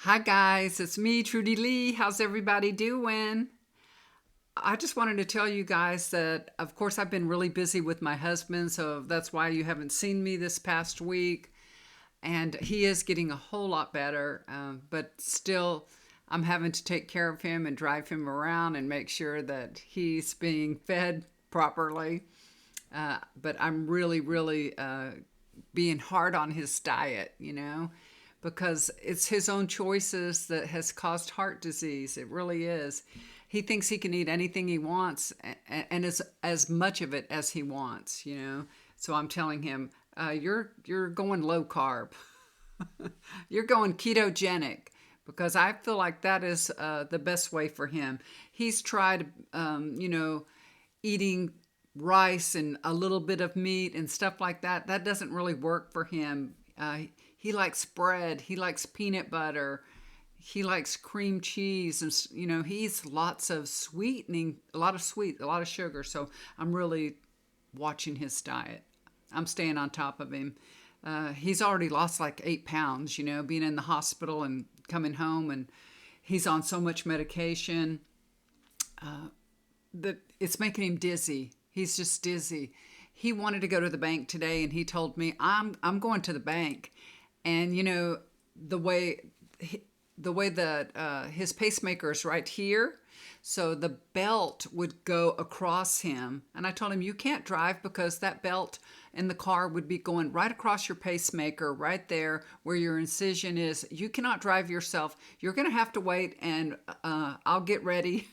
Hi guys, it's me, Trudy Lee. How's everybody doing? I just wanted to tell you guys that, of course, I've been really busy with my husband, so that's why you haven't seen me this past week. And he is getting a whole lot better, but still, I'm having to take care of him and drive him around and make sure that he's being fed properly. But I'm really being hard on his diet, because it's his own choices that has caused heart disease. It really is. He thinks he can eat anything he wants and as much of it as he wants. So I'm telling him, you're going low carb. You're going ketogenic because I feel like that is the best way for him. He's tried, eating rice and a little bit of meat and stuff like that. That doesn't really work for him. He likes bread. He likes peanut butter. He likes cream cheese, and he eats lots of sweetening, a lot of sweet, a lot of sugar. So I'm really watching his diet. I'm staying on top of him. He's already lost like 8 pounds, being in the hospital and coming home, and he's on so much medication that it's making him dizzy. He's just dizzy. He wanted to go to the bank today, and he told me, "I'm going to the bank," and the way the way that his pacemaker is right here. So the belt would go across him. And I told him, you can't drive because that belt in the car would be going right across your pacemaker, right there where your incision is. You cannot drive yourself. You're going to have to wait, and I'll get ready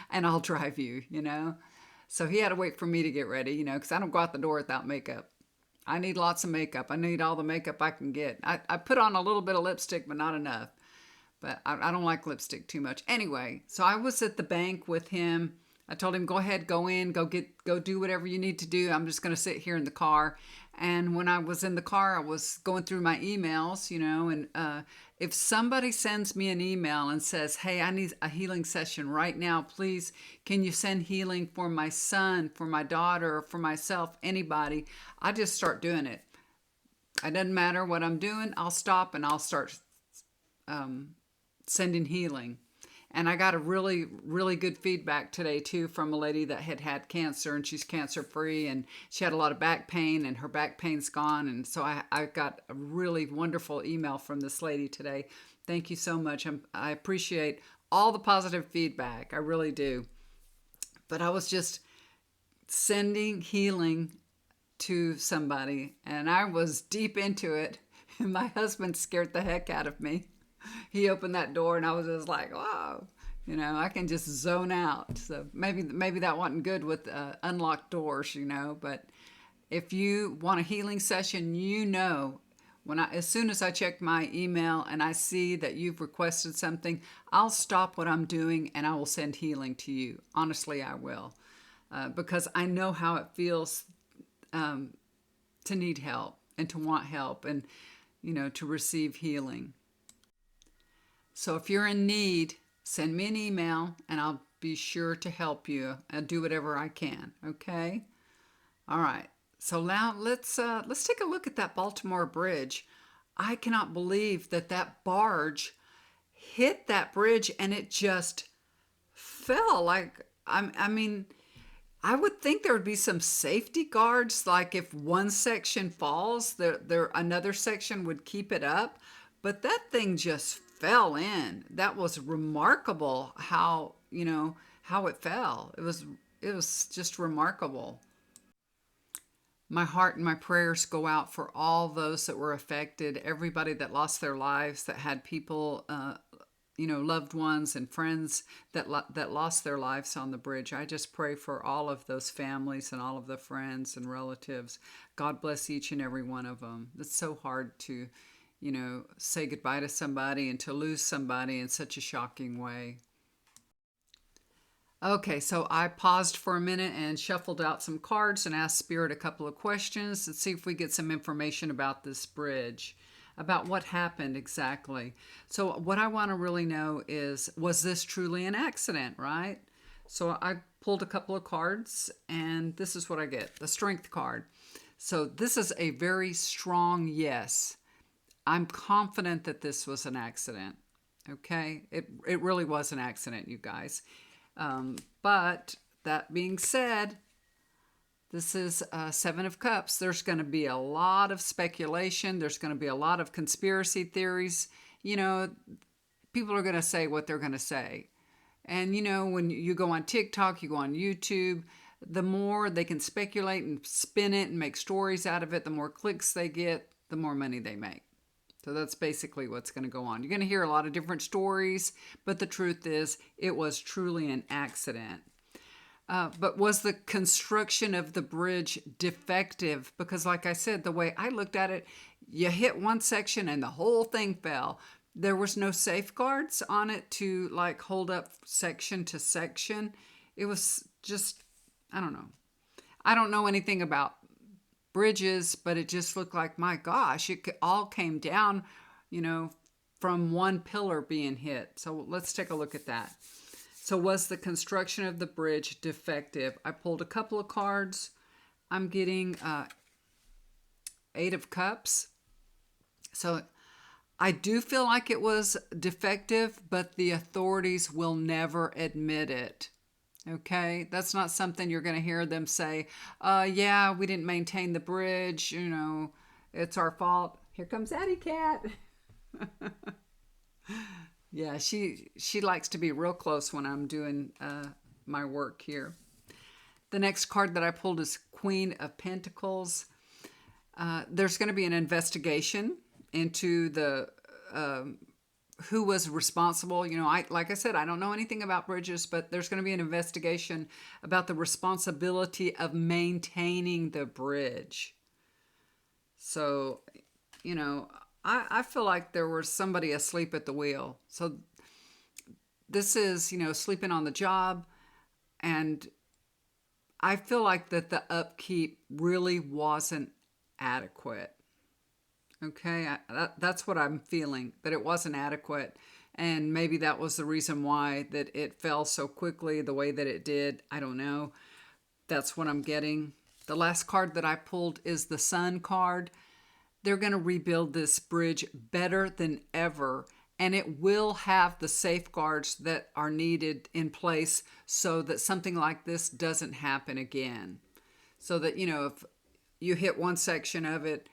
and I'll drive you. So he had to wait for me to get ready, because I don't go out the door without makeup. I need lots of makeup. I need all the makeup I can get. I put on a little bit of lipstick, but not enough. But I don't like lipstick too much. Anyway, so I was at the bank with him. I told him, go ahead, go in, go do whatever you need to do. I'm just going to sit here in the car. And when I was in the car, I was going through my emails, and if somebody sends me an email and says, hey, I need a healing session right now, please, can you send healing for my son, for my daughter, for myself, anybody? I just start doing it. It doesn't matter what I'm doing. I'll stop and I'll start sending healing. And I got a really good feedback today too from a lady that had cancer, and she's cancer free, and she had a lot of back pain, and her back pain's gone. And so I got a really wonderful email from this lady today. Thank you so much. I appreciate all the positive feedback. I really do. But I was just sending healing to somebody, and I was deep into it, and my husband scared the heck out of me. He opened that door, and I was just like, wow, I can just zone out. So maybe that wasn't good with unlocked doors, but if you want a healing session, as soon as I check my email and I see that you've requested something, I'll stop what I'm doing and I will send healing to you. Honestly, I will, because I know how it feels to need help and to want help, and to receive healing. So if you're in need, send me an email and I'll be sure to help you and do whatever I can. Okay? All right. So now let's take a look at that Baltimore bridge. I cannot believe that barge hit that bridge and it just fell. Like, I mean, I would think there would be some safety guards, like if one section falls, there another section would keep it up. But that thing just fell in. That was remarkable how it fell. It was just remarkable. My heart and my prayers go out for all those that were affected, everybody that lost their lives, that had people, loved ones and friends that lost their lives on the bridge. I just pray for all of those families and all of the friends and relatives. God bless each and every one of them. It's so hard to, say goodbye to somebody and to lose somebody in such a shocking way. Okay, so I paused for a minute and shuffled out some cards and asked Spirit a couple of questions to see if we get some information about this bridge, about what happened exactly. So, what I want to really know is, was this truly an accident, right? So, I pulled a couple of cards, and this is what I get, the Strength card. So, this is a very strong yes. I'm confident that this was an accident. Okay, it really was an accident, you guys. But that being said, this is Seven of Cups. There's going to be a lot of speculation. There's going to be a lot of conspiracy theories. You know, people are going to say what they're going to say. And you know, when you go on TikTok, you go on YouTube, the more they can speculate and spin it and make stories out of it, the more clicks they get, the more money they make. So that's basically what's going to go on. You're going to hear a lot of different stories, but the truth is, it was truly an accident. But was the construction of the bridge defective? Because, like I said, the way I looked at it, you hit one section and the whole thing fell. There was no safeguards on it to like hold up section to section. It was just, I don't know. I don't know anything about bridges, but it just looked like, my gosh, it all came down, you know, from one pillar being hit. So let's take a look at that. So was the construction of the bridge defective? I pulled a couple of cards. I'm getting Eight of Cups. So I do feel like it was defective, but the authorities will never admit it. Okay, that's not something you're going to hear them say, yeah, we didn't maintain the bridge, you know, it's our fault. Here comes Addie Cat. Yeah, she likes to be real close when I'm doing my work here. The next card that I pulled is Queen of Pentacles. There's going to be an investigation into the who was responsible. You know, like I said, I don't know anything about bridges, but there's going to be an investigation about the responsibility of maintaining the bridge. So, you know, I feel like there was somebody asleep at the wheel. So this is, you know, sleeping on the job. And I feel like that the upkeep really wasn't adequate. Okay, that's what I'm feeling, that it wasn't adequate. And maybe that was the reason why that it fell so quickly the way that it did. I don't know. That's what I'm getting. The last card that I pulled is the Sun card. They're going to rebuild this bridge better than ever, and it will have the safeguards that are needed in place so that something like this doesn't happen again. So that, you know, if you hit one section of it,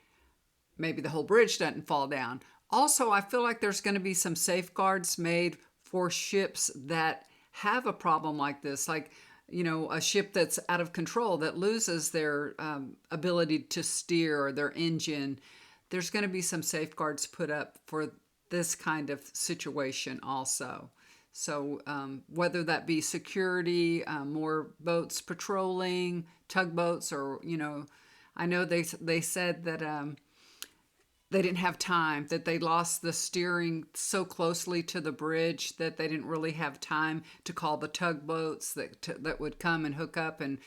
maybe the whole bridge doesn't fall down. Also, I feel like there's going to be some safeguards made for ships that have a problem like this, like, you know, a ship that's out of control, that loses their ability to steer or their engine. There's going to be some safeguards put up for this kind of situation also. So whether that be security, more boats patrolling, tugboats, or, you know, I know they said that they didn't have time, that they lost the steering so closely to the bridge that they didn't really have time to call the tugboats that would come and hook up and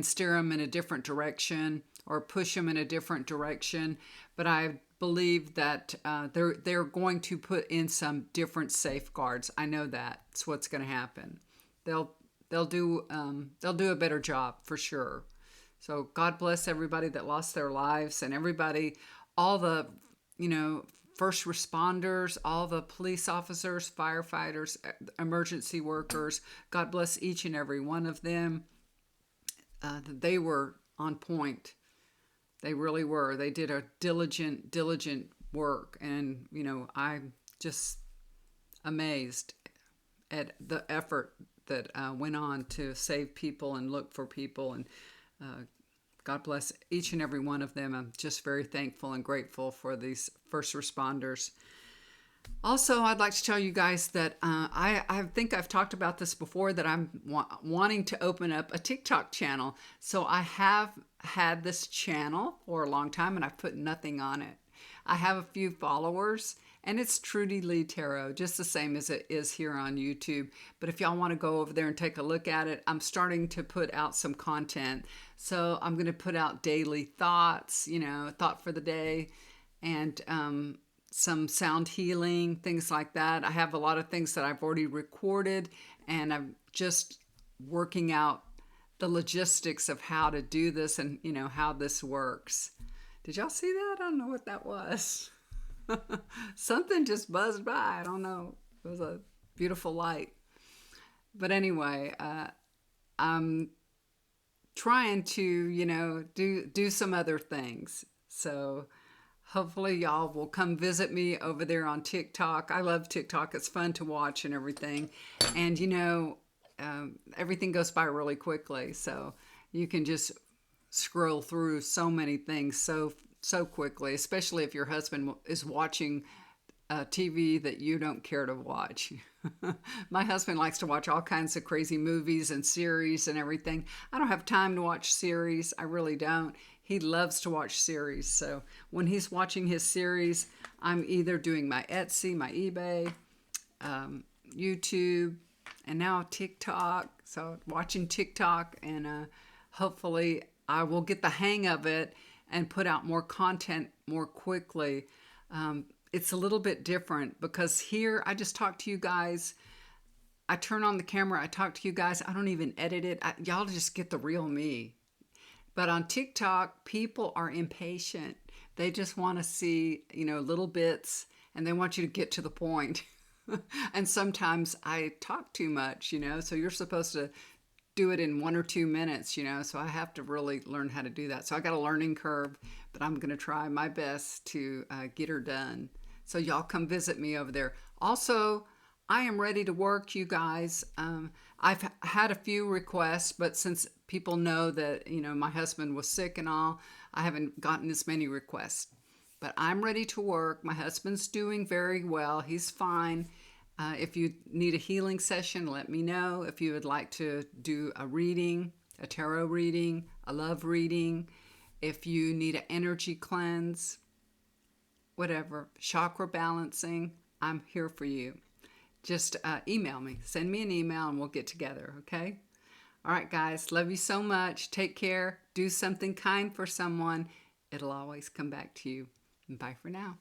steer them in a different direction or push them in a different direction. But I believe that they're going to put in some different safeguards. I know that's what's going to happen. They'll do a better job for sure. So God bless everybody that lost their lives, and everybody, all the, you know, first responders, all the police officers, firefighters, emergency workers. God bless each and every one of them. They were on point. They really were. They did a diligent work. And, you know, I'm just amazed at the effort that went on to save people and look for people. And God bless each and every one of them. I'm just very thankful and grateful for these first responders. Also, I'd like to tell you guys that I think I've talked about this before, that I'm wanting to open up a TikTok channel. So I have had this channel for a long time, and I've put nothing on it. I have a few followers, and it's Trudy Lee Tarot, just the same as it is here on YouTube. But if y'all want to go over there and take a look at it, I'm starting to put out some content. So I'm going to put out daily thoughts, you know, thought for the day, and some sound healing, things like that. I have a lot of things that I've already recorded, and I'm just working out the logistics of how to do this and, you know, how this works. Did y'all see that? I don't know what that was. Something just buzzed by. I don't know. It was a beautiful light. But anyway, I'm trying to, do some other things. So hopefully y'all will come visit me over there on TikTok. I love TikTok. It's fun to watch and everything. And everything goes by really quickly. So you can just scroll through so many things so quickly, especially if your husband is watching TV that you don't care to watch. My husband likes to watch all kinds of crazy movies and series and everything. I don't have time to watch series. I really don't. He loves to watch series. So when he's watching his series, I'm either doing my Etsy, my eBay, YouTube, and now TikTok. So watching TikTok, and hopefully I will get the hang of it and put out more content more quickly. It's a little bit different because here I just talk to you guys. I turn on the camera, I talk to you guys. I don't even edit it. Y'all just get the real me. But on TikTok, people are impatient. They just want to see, little bits, and they want you to get to the point. And sometimes I talk too much, so you're supposed to do it in 1 or 2 minutes, so I have to really learn how to do that. So I got a learning curve, but I'm going to try my best to get her done. So y'all come visit me over there. Also, I am ready to work, you guys. I've had a few requests, but since people know that, my husband was sick and all, I haven't gotten as many requests. But I'm ready to work. My husband's doing very well. He's fine. If you need a healing session, let me know. If you would like to do a reading, a tarot reading, a love reading, if you need an energy cleanse, whatever, chakra balancing, I'm here for you. Just email me. Send me an email and we'll get together, okay? All right, guys. Love you so much. Take care. Do something kind for someone. It'll always come back to you. And bye for now.